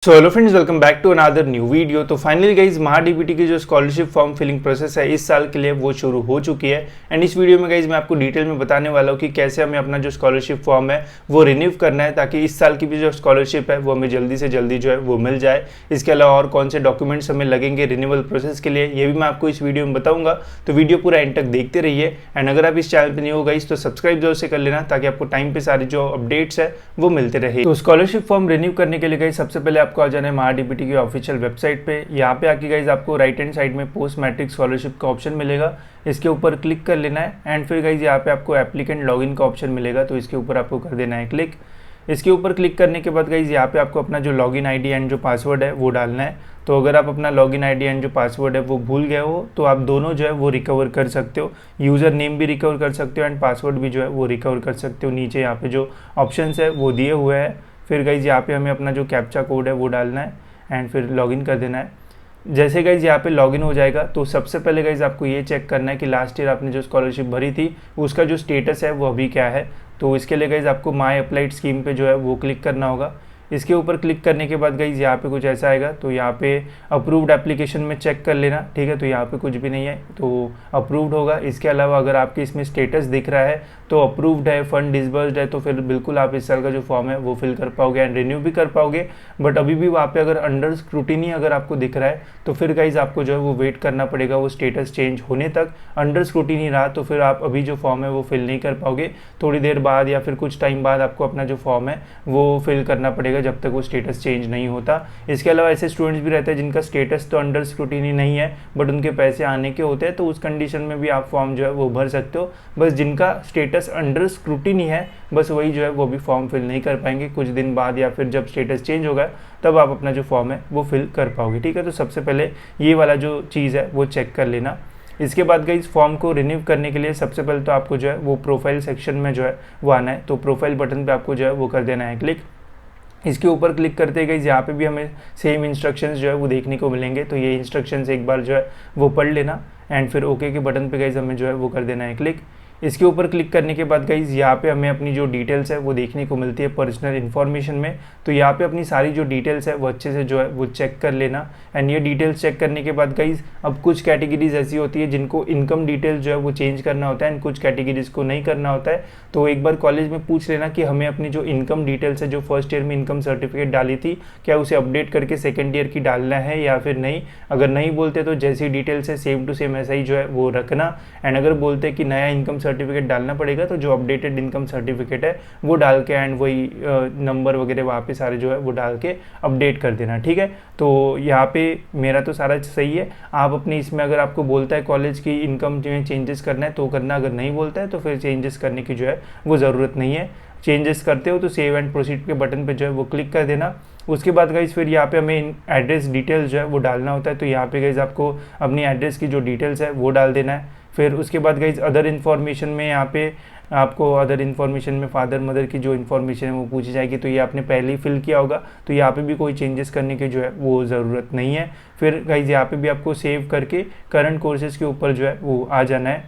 So hello friends, welcome back to another new video. तो finally guys MahaDBT की जो scholarship form filling process है इस साल के लिए वो शुरू हो चुकी है। एंड इस वीडियो में गाइज मैं आपको डिटेल में बताने वाला हूँ कि कैसे हमें अपना जो स्कॉलरशिप फॉर्म है वो रिन्यू करना है, ताकि इस साल की भी जो स्कॉलरशिप है वो हमें जल्दी से जल्दी जो है वो मिल जाए। इसके अलावा और कौन से डॉक्यूमेंट्स हमें लगेंगे रिन्यूअल प्रोसेस के लिए, ये भी मैं आपको इस वीडियो में बताऊँगा। तो वीडियो पूरा एंड तक देखते रहिए। एंड अगर आप इस चैनल पर नहीं हो गाइज तो सब्सक्राइब जरूर से कर लेना, ताकि आपको टाइम पे सारी जो अपडेट्स है वो मिलते रहे। तो स्कॉलरशिप फॉर्म रिन्यू करने के लिए गाइज सबसे पहले आपको आ जाना है महाडीबीटी की ऑफिशियल वेबसाइट पे। यहाँ पे आके गाइज आपको राइट हैंड साइड में पोस्ट मैट्रिक स्कॉलरशिप का ऑप्शन मिलेगा, इसके ऊपर क्लिक कर लेना है। एंड फिर गाइज यहाँ पे आपको एप्लीकेंट लॉगिन का ऑप्शन मिलेगा, तो इसके ऊपर आपको कर देना है क्लिक। इसके ऊपर क्लिक करने के बाद गाइज यहाँ पे आपको अपना जो लॉगिन आईडी एंड जो पासवर्ड है वो डालना है। तो अगर आप अपना लॉगिन आईडी एंड जो पासवर्ड है वो भूल गए हो तो आप दोनों जो है वो रिकवर कर सकते हो। यूज़र नेम भी रिकवर कर सकते हो एंड पासवर्ड भी जो है वो रिकवर कर सकते हो। नीचे यहाँ पे जो ऑप्शंस है वो दिए हुए हैं। फिर गाइज यहाँ पे हमें अपना जो कैप्चा कोड है वो डालना है एंड फिर लॉगिन कर देना है। जैसे गाइज यहाँ पे लॉगिन हो जाएगा तो सबसे पहले गाइज आपको ये चेक करना है कि लास्ट ईयर आपने जो स्कॉलरशिप भरी थी उसका जो स्टेटस है वो अभी क्या है। तो इसके लिए गाइज आपको माई अप्लाइड स्कीम पे जो है वो क्लिक करना होगा। इसके ऊपर क्लिक करने के बाद गाइज यहाँ पे कुछ ऐसा आएगा, तो यहाँ पे अप्रूव्ड एप्लीकेशन में चेक कर लेना, ठीक है। तो यहाँ पे कुछ भी नहीं है तो अप्रूव्ड होगा। इसके अलावा अगर आपके इसमें स्टेटस दिख रहा है तो अप्रूव्ड है, फंड डिसबर्स्ड है, तो फिर बिल्कुल आप इस साल का जो फॉर्म है वो फिल कर पाओगे एंड रिन्यू भी कर पाओगे। बट अभी भी वहाँ पे अगर अंडर स्क्रूटिनी अगर आपको दिख रहा है तो फिर गाइज आपको जो है वो वेट करना पड़ेगा वो स्टेटस चेंज होने तक। अंडर स्क्रूटिनी रहा तो फिर आप अभी जो फॉर्म है वो फिल नहीं कर पाओगे। थोड़ी देर बाद या फिर कुछ टाइम बाद आपको अपना जो फॉर्म है वो फिल करना पड़ेगा जब तक वो स्टेटस चेंज नहीं होता। इसके अलावा ऐसे स्टूडेंट्स भी रहते हैं जिनका स्टेटस तो अंडर स्क्रूटिनी नहीं है बट उनके पैसे आने के होते हैं, तो उस कंडीशन में भी आप फॉर्म जो है वो भर सकते हो। बस जिनका स्टेटस अंडर स्क्रूटिनी है बस वही जो है वो भी फॉर्म फिल नहीं कर पाएंगे। कुछ दिन बाद या फिर जब स्टेटस चेंज होगा तब आप अपना जो फॉर्म है वो फिल कर पाओगे, ठीक है। तो सबसे पहले ये वाला जो चीज़ है वो चेक कर लेना। इसके बाद गई इस फॉर्म को रिन्यू करने के लिए सबसे पहले तो आपको जो है वो प्रोफाइल सेक्शन में जो है वो आना है। तो प्रोफाइल बटन पे आपको जो है वो कर देना है क्लिक। इसके ऊपर क्लिक करते गई यहाँ पे भी हमें सेम इंस्ट्रक्शंस जो है वो देखने को मिलेंगे, तो ये इंस्ट्रक्शंस एक बार जो है वो पढ़ लेना एंड फिर ओके के बटन पे गई हमें जो है वो कर देना है क्लिक। इसके ऊपर क्लिक करने के बाद गाइज यहाँ पे हमें अपनी जो डिटेल्स है वो देखने को मिलती है पर्सनल इन्फॉर्मेशन में। तो यहाँ पे अपनी सारी जो डिटेल्स है वो अच्छे से जो है वो चेक कर लेना। एंड ये डिटेल्स चेक करने के बाद गाइज अब कुछ कैटेगरीज ऐसी होती है जिनको इनकम डिटेल्स जो है वो चेंज करना होता है एंड कुछ कैटेगरीज को नहीं करना होता है। तो एक बार कॉलेज में पूछ लेना कि हमें अपनी जो इनकम डिटेल्स है जो फर्स्ट ईयर में इनकम सर्टिफिकेट डाली थी क्या उसे अपडेट करके सेकेंड ईयर की डालना है या फिर नहीं। अगर नहीं बोलते तो जैसी डिटेल्स है सेम टू सेम ऐसा ही जो है वो रखना। एंड अगर बोलते कि नया इनकम सर्टिफिकेट डालना पड़ेगा तो जो अपडेटेड इनकम सर्टिफिकेट है वो डाल के एंड वही नंबर वगैरह वहाँ पे सारे जो है वो डाल के अपडेट कर देना, ठीक है। तो यहाँ पे मेरा तो सारा सही है। आप अपनी इसमें अगर आपको बोलता है कॉलेज की इनकम में चेंजेस करना है तो करना, अगर नहीं बोलता है तो फिर चेंजेस करने की जो है वो ज़रूरत नहीं है। चेंजेस करते हो तो सेव एंड प्रोसीड के बटन पे जो है वो क्लिक कर देना। उसके बाद गाइज फिर यहाँ पे हमें एड्रेस डिटेल्स जो है वो डालना होता है। तो यहाँ पे गाइज आपको अपनी एड्रेस की जो डिटेल्स है वो डाल देना है। फिर उसके बाद गाइज अदर इन्फॉर्मेशन में यहाँ पे आपको अदर इन्फॉर्मेशन में फादर मदर की जो इन्फॉर्मेशन है वो पूछी जाएगी, तो ये आपने पहले ही फिल किया होगा, तो यहाँ पे भी कोई चेंजेस करने की जो है वो ज़रूरत नहीं है। फिर गाइज यहाँ पे भी आपको सेव करके करंट कोर्सेज़ के ऊपर जो है वो आ जाना है।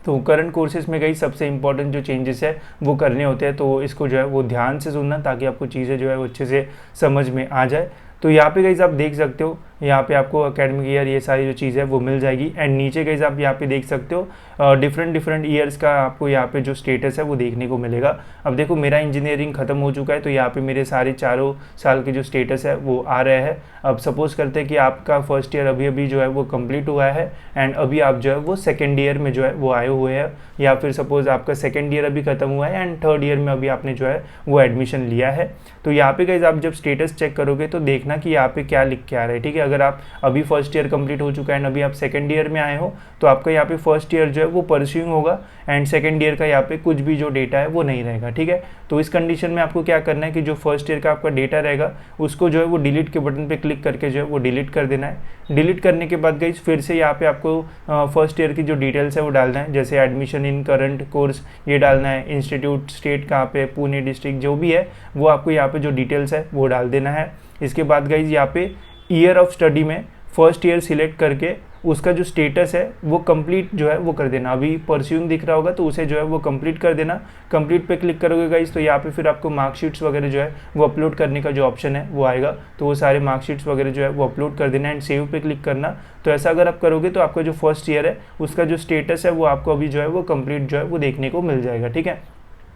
तो करंट कोर्सेज में गई सबसे इंपॉर्टेंट जो चेंजेस है वो करने होते हैं, तो इसको जो है वो ध्यान से सुनना ताकि आपको चीज़ें जो है वो अच्छे से समझ में आ जाए। तो यहाँ पे गाइज आप देख सकते हो यहाँ पे आपको एकेडमिक ईयर ये सारी जो चीज़ है वो मिल जाएगी। एंड नीचे गाइज आप यहाँ पे देख सकते हो डिफरेंट ईयर्स का आपको यहाँ पे जो स्टेटस है वो देखने को मिलेगा। अब देखो मेरा इंजीनियरिंग ख़त्म हो चुका है तो यहाँ पे मेरे सारे चारों साल के जो स्टेटस है वो आ रहे हैं। अब सपोज़ करते हैं कि आपका फर्स्ट ईयर अभी अभी जो है वो कंप्लीट हुआ है एंड अभी आप जो है वो सेकेंड ईयर में जो है वो आए हुए हैं, या फिर सपोज़ आपका सेकेंड ईयर अभी ख़त्म हुआ है एंड थर्ड ईयर में अभी आपने जो है वो एडमिशन लिया है। तो यहाँ पे गाइज आप जब स्टेटस चेक करोगे तो देखना कि यहाँ पे क्या लिख के आ रहा है, ठीक है। अगर आप अभी फर्स्ट ईयर कंप्लीट हो चुका है एंड अभी आप सेकंड ईयर में आए हो तो आपका यहाँ पे फर्स्ट ईयर जो है वो परस्यूइंग होगा एंड सेकंड ईयर का यहाँ पे कुछ भी जो डेटा है वो नहीं रहेगा, ठीक है। तो इस कंडीशन में आपको क्या करना है कि जो फर्स्ट ईयर का आपका डेटा रहेगा उसको जो है वो डिलीट के बटन पे क्लिक करके जो है वो डिलीट कर देना है। डिलीट करने के बाद गाइस फिर से यहाँ पे आपको फर्स्ट ईयर की जो डिटेल्स है वो डालना है, जैसे एडमिशन इन करंट कोर्स ये डालना है, इंस्टीट्यूट स्टेट कहाँ पे, पुणे डिस्ट्रिक्ट जो भी है वो आपको यहाँ पे जो डिटेल्स है वो डाल देना है। इसके बाद गाइज यहाँ पे ईयर ऑफ स्टडी में फर्स्ट ईयर सिलेक्ट करके उसका जो स्टेटस है वो कंप्लीट जो है वो कर देना। अभी परस्यूइंग दिख रहा होगा तो उसे जो है वो कंप्लीट कर देना। कंप्लीट पे क्लिक करोगे गाइस तो यहाँ पे फिर आपको मार्कशीट्स वगैरह जो है वो अपलोड करने का जो ऑप्शन है वो आएगा, तो वो सारे मार्कशीट्स वगैरह जो है वो अपलोड कर देना एंड सेव पे क्लिक करना। तो ऐसा अगर आप करोगे तो आपका जो फर्स्ट ईयर है उसका जो स्टेटस है वो आपको अभी जो है वो कंप्लीट जो है वो देखने को मिल जाएगा, ठीक है।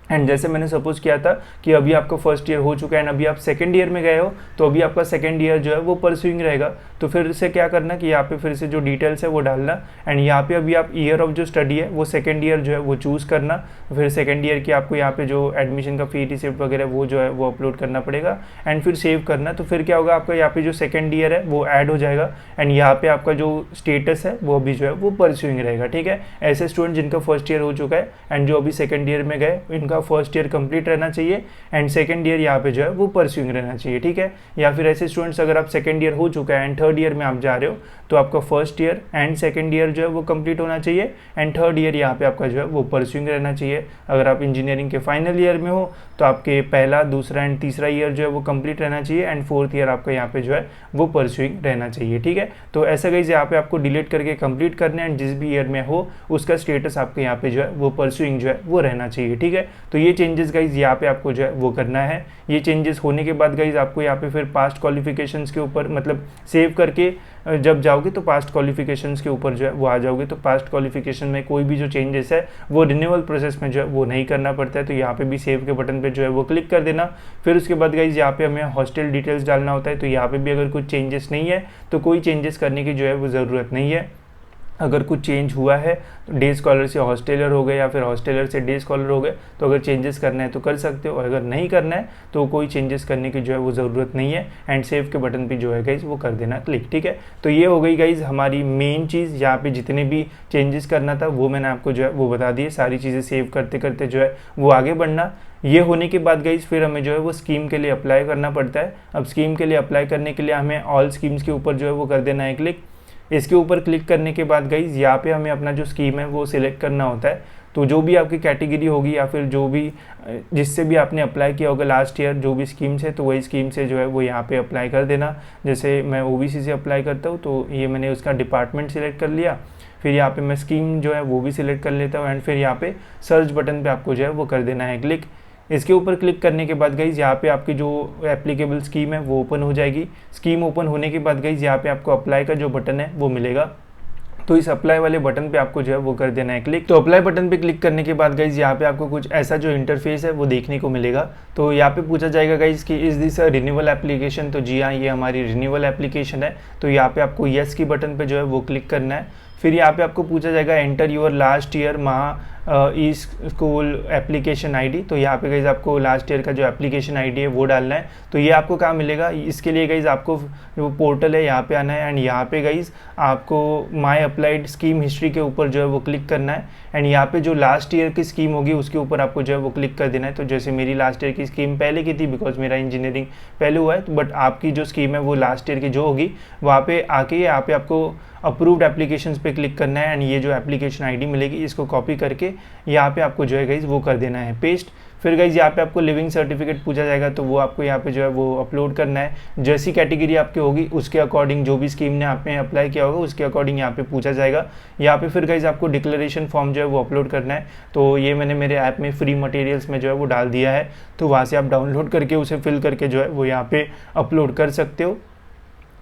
एंड जैसे मैंने सपोज किया था कि अभी आपका फर्स्ट ईयर हो चुका है एंड अभी आप सेकंड ईयर में गए हो, तो अभी आपका सेकंड ईयर जो है वो परस्यूइंग रहेगा। तो फिर से क्या करना कि यहाँ पे फिर से जो डिटेल्स है वो डालना एंड यहाँ पे अभी आप ईयर ऑफ जो स्टडी है वो सेकंड ईयर जो है वो चूज़ करना। फिर सेकंड ईयर की आपको यहाँ पे जो एडमिशन का फी रिसिप्ट वगैरह वो जो है वो अपलोड करना पड़ेगा एंड फिर सेव करना। तो फिर क्या होगा, आपका यहाँ पे जो सेकंड ईयर है वो ऐड हो जाएगा एंड यहाँ पे आपका जो स्टेटस है वो अभी जो है वो परस्यूइंग रहेगा, ठीक है। ऐसे स्टूडेंट जिनका फर्स्ट ईयर हो चुका है एंड जो अभी सेकंड ईयर में गए, इनका फर्स्ट ईयर कंप्लीट रहना चाहिए एंड सेकंड ईयर यहाँ पे जो है वो परस्यूइंग रहना चाहिए, ठीक है। या फिर ऐसे स्टूडेंट्स अगर आप सेकंड ईयर हो चुका है एंड थर्ड ईयर में आप जा रहे हो तो आपका first year and second year जो है वो कंप्लीट होना चाहिए एंड थर्ड ईयर यहाँ पे आपका जो है वो परस्यूइंग रहना चाहिए। अगर आप इंजीनियरिंग के फाइनल ईयर में हो तो आपके पहला, दूसरा एंड तीसरा ईयर जो है वो कंप्लीट रहना चाहिए एंड फोर्थ ईयर आपका यहाँ पे जो है वो परस्यूइंग रहना चाहिए, ठीक है। तो ऐसा गाइस यहाँ पे आपको डिलीट करके कंप्लीट करना है एंड जिस भी ईयर में हो उसका स्टेटस आपके यहाँ पे जो है वो परस्यूइंग जो है वो रहना चाहिए, ठीक है। तो ये चेंजेस गाइस यहाँ पे आपको जो है वो करना है। ये चेंजेस होने के बाद गाइस आपको यहाँ पे फिर पास्ट क्वालिफिकेशंस के ऊपर मतलब सेव करके जब जाओगे तो पास्ट क्वालिफिकेशंस के ऊपर जो है वो आ जाओगे। तो पास्ट क्वालिफिकेशन में कोई भी जो चेंजेस है वो रिन्यूअल प्रोसेस में जो है वो नहीं करना पड़ता है। तो यहाँ पे भी सेव के बटन पे जो है वो क्लिक कर देना। फिर उसके बाद गाइज यहाँ पे हमें हॉस्टल डिटेल्स डालना होता है। तो यहाँ पे भी अगर कुछ चेंजेस नहीं है तो कोई चेंजेस करने की जो है वो ज़रूरत नहीं है। अगर कुछ चेंज हुआ है तो डे स्कॉलर से हॉस्टेलर हो गए या फिर हॉस्टेलर से डे स्कॉलर हो गए, तो अगर चेंजेस करना है तो कर सकते हो और अगर नहीं करना है तो कोई चेंजेस करने की जो है वो ज़रूरत नहीं है एंड सेव के बटन पे जो है गाइज वो कर देना क्लिक, ठीक है। तो ये हो गई गाइज हमारी मेन चीज़। यहाँ पे जितने भी चेंजेस करना था वो मैंने आपको जो है वो बता दिए। सारी चीज़ें सेव करते करते जो है वो आगे बढ़ना। ये होने के बाद गाइज फिर हमें जो है वो स्कीम के लिए अप्लाई करना पड़ता है। अब स्कीम के लिए अप्लाई करने के लिए हमें ऑल स्कीम्स के ऊपर जो है वो कर देना है क्लिक। इसके ऊपर क्लिक करने के बाद गाइज यहाँ पे हमें अपना जो स्कीम है वो सिलेक्ट करना होता है। तो जो भी आपकी कैटेगरी होगी या फिर जो भी जिससे भी आपने अप्लाई किया होगा लास्ट ईयर जो भी स्कीम से, तो वही स्कीम से जो है वो यहाँ पे अप्लाई कर देना। जैसे मैं ओबीसी से अप्लाई करता हूँ तो ये मैंने उसका डिपार्टमेंट सिलेक्ट कर लिया। फिर यहाँ पे मैं स्कीम जो है वो भी सिलेक्ट कर लेता हूँ एंड फिर यहाँ पे सर्च बटन पे आपको जो है वो कर देना है क्लिक। इसके ऊपर क्लिक करने के बाद गाइज यहाँ पे आपकी जो एप्लीकेबल स्कीम है वो ओपन हो जाएगी। स्कीम ओपन होने के बाद गाइज यहाँ पे आपको अप्लाई का जो बटन है वो मिलेगा। तो इस अप्लाई वाले बटन पे आपको जो है वो कर देना है क्लिक। तो अप्लाई बटन पे क्लिक करने के बाद गाइज यहाँ पे आपको कुछ ऐसा जो इंटरफेस है वो देखने को मिलेगा। तो यहाँ पे पूछा जाएगा गाइज कि is this a renewal application. तो जी हाँ, ये हमारी रिन्यूअल एप्लीकेशन है। तो यहाँ पे आपको येस की बटन पे जो है वो क्लिक करना है। फिर यहाँ पे आपको पूछा जाएगा एंटर योर लास्ट ईयर महा ई स्कूल एप्लीकेशन आईडी। तो यहाँ पे गाइज आपको लास्ट ईयर का जो एप्लीकेशन आईडी है वो डालना है। तो ये आपको कहाँ मिलेगा, इसके लिए गाइज आपको जो पोर्टल है यहाँ पे आना है एंड यहाँ पे गाइज आपको माय अप्लाइड स्कीम हिस्ट्री के ऊपर जो है वो क्लिक करना है एंड यहाँ पे जो लास्ट ईयर की स्कीम होगी उसके ऊपर आपको जो है वो क्लिक कर देना है। तो जैसे मेरी लास्ट ईयर की स्कीम पहले की थी बिकॉज मेरा इंजीनियरिंग पहले हुआ है, तो बट आपकी जो स्कीम है वो लास्ट ईयर की जो होगी वहाँ पे आके यहाँ पे आपको अप्रूव्ड एप्लीकेशंस पे क्लिक करना है एंड ये जो एप्लीकेशन आईडी मिलेगी इसको कॉपी करके यहाँ पे आपको जो है गाइज वो कर देना है पेस्ट। फिर गाइज यहाँ पे आपको लिविंग सर्टिफिकेट पूछा जाएगा तो वो आपको यहाँ पे जो है वो अपलोड करना है। जैसी कैटेगरी आपकी होगी उसके अकॉर्डिंग, जो भी स्कीम ने आपने अप्लाई किया होगा उसके अकॉर्डिंग यहाँ पे पूछा जाएगा। यहाँ पे फिर गाइज आपको डिक्लेरेशन फॉर्म जो है वो अपलोड करना है। तो ये मैंने मेरे ऐप में फ्री मटेरियल्स में जो है वो डाल दिया है, तो वहाँ से आप डाउनलोड करके उसे फिल करके जो है वो यहाँ पे अपलोड कर सकते हो।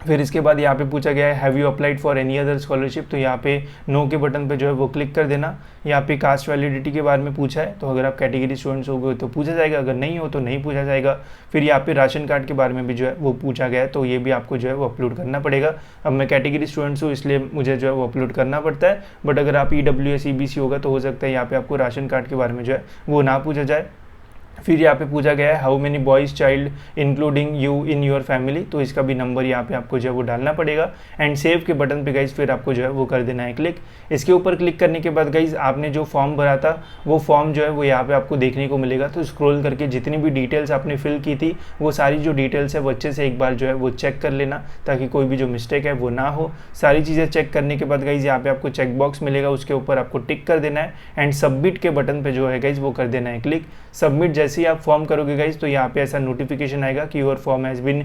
फिर इसके बाद यहाँ पे पूछा गया है have you applied for any other scholarship. तो यहाँ पे नो के बटन पे जो है वो क्लिक कर देना। यहाँ पे कास्ट वैलिडिटी के बारे में पूछा है, तो अगर आप कैटेगरी स्टूडेंट्स हो गए तो पूछा जाएगा, अगर नहीं हो तो नहीं पूछा जाएगा। फिर यहाँ पे राशन कार्ड के बारे में भी जो है वो पूछा गया है, तो ये भी आपको जो है वो अपलोड करना पड़ेगा। अब मैं कैटेगरी स्टूडेंट्स हूँ इसलिए मुझे जो है वो अपलोड करना पड़ता है, बट अगर आप EWS EBC होगा तो हो सकता है यहाँ पे आपको राशन कार्ड के बारे में जो है वो ना पूछा जाए। फिर यहाँ पे पूछा गया है how many boys child including you in your family. तो इसका भी नंबर यहाँ पे आपको जो है वो डालना पड़ेगा एंड सेव के बटन पे गाइज फिर आपको जो है वो कर देना है क्लिक। इसके ऊपर क्लिक करने के बाद गाइज आपने जो फॉर्म भरा था वो फॉर्म जो है वो यहाँ पे आपको देखने को मिलेगा। तो स्क्रॉल करके जितनी भी डिटेल्स आपने फिल की थी वो सारी जो डिटेल्स है वो अच्छे से एक बार जो है वो चेक कर लेना ताकि कोई भी जो मिस्टेक है वो ना हो। सारी चीज़ें चेक करने के बाद गाइज यहाँ पे आपको चेक बॉक्स मिलेगा, उसके ऊपर आपको टिक कर देना है एंड सबमिट के बटन पर जो है गाइज वो कर देना है क्लिक। सबमिट जैसे ही आप फॉर्म करोगे गाइज तो यहाँ पे ऐसा नोटिफिकेशन आएगा कि your form has been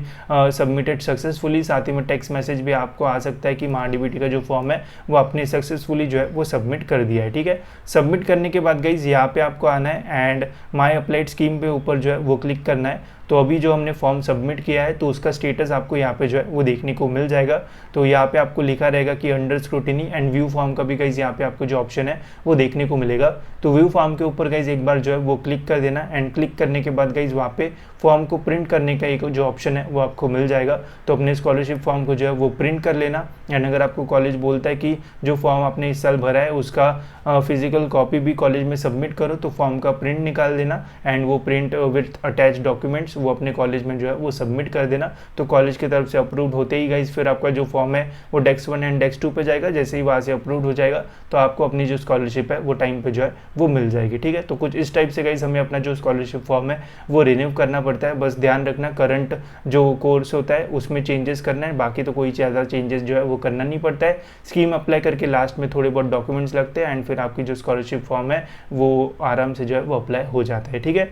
submitted successfully. साथ ही में टेक्स्ट मैसेज भी आपको आ सकता है कि महाडीबीटी का जो फॉर्म है वो आपने सक्सेसफुली जो है वो सबमिट कर दिया है। ठीक है, सबमिट करने के बाद गाइज यहाँ पे आपको आना है एंड माई अप्लाइड स्कीम पे ऊपर जो है वो क्लिक करना है। तो अभी जो हमने फॉर्म सबमिट किया है तो उसका स्टेटस आपको यहाँ पे जो है वो देखने को मिल जाएगा। तो यहाँ पे आपको लिखा रहेगा कि under scrutiny and view form का भी गाइज यहाँ पे आपको जो ऑप्शन है वो देखने को मिलेगा। तो व्यू फॉर्म के ऊपर गाइज एक बार जो है वो क्लिक कर देना एंड क्लिक करने के बाद गाइज वहाँ पे फॉर्म को प्रिंट करने का एक जो ऑप्शन है वो आपको मिल जाएगा। तो अपने स्कॉलरशिप फॉर्म को जो है वो प्रिंट कर लेना एंड अगर आपको कॉलेज बोलता है कि जो फॉर्म आपने इस साल भरा है उसका फिजिकल कॉपी भी कॉलेज में सबमिट करो तो फॉर्म का प्रिंट निकाल देना एंड वो प्रिंट विथ अटैच डॉक्यूमेंट्स वो अपने कॉलेज में जो है वो सबमिट कर देना। तो कॉलेज की तरफ से अप्रूव्ड होते ही गाइज फिर आपका जो फॉर्म है वो डेस्क 1 एंड डेस्क 2 पे जाएगा। जैसे ही वहाँ से अप्रूव्ड हो जाएगा तो आपको अपनी जो स्कॉलरशिप है वो टाइम पे जो है वो मिल जाएगी। ठीक है, तो कुछ इस टाइप से गाइज हमें अपना जो स्कॉलरशिप फॉर्म है वो रिन्यू करना पड़ता है। बस ध्यान रखना करंट जो कोर्स होता है उसमें चेंजेस करना है, बाकी तो कोई ज़्यादा चेंजेस जो है वो करना नहीं पड़ता है। स्कीम अप्लाई करके लास्ट में थोड़े बहुत डॉक्यूमेंट्स लगते हैं एंड फिर आपकी जो स्कॉलरशिप फॉर्म है वो आराम से जो है वो अप्लाई हो जाता है। ठीक है,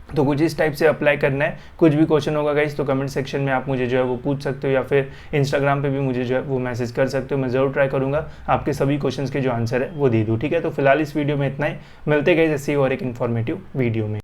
तो कुछ इस टाइप से अप्लाई करना है। कुछ भी क्वेश्चन होगा गाइस तो कमेंट सेक्शन में आप मुझे जो है वो पूछ सकते हो या फिर इंस्टाग्राम पे भी मुझे जो है वो मैसेज कर सकते हो। मैं ज़रूर ट्राई करूंगा आपके सभी क्वेश्चंस के जो आंसर है वो दे दूँ। ठीक है, तो फिलहाल इस वीडियो में इतना ही, मिलते गाइस ऐसे ही और एक इन्फॉर्मेटिव वीडियो में।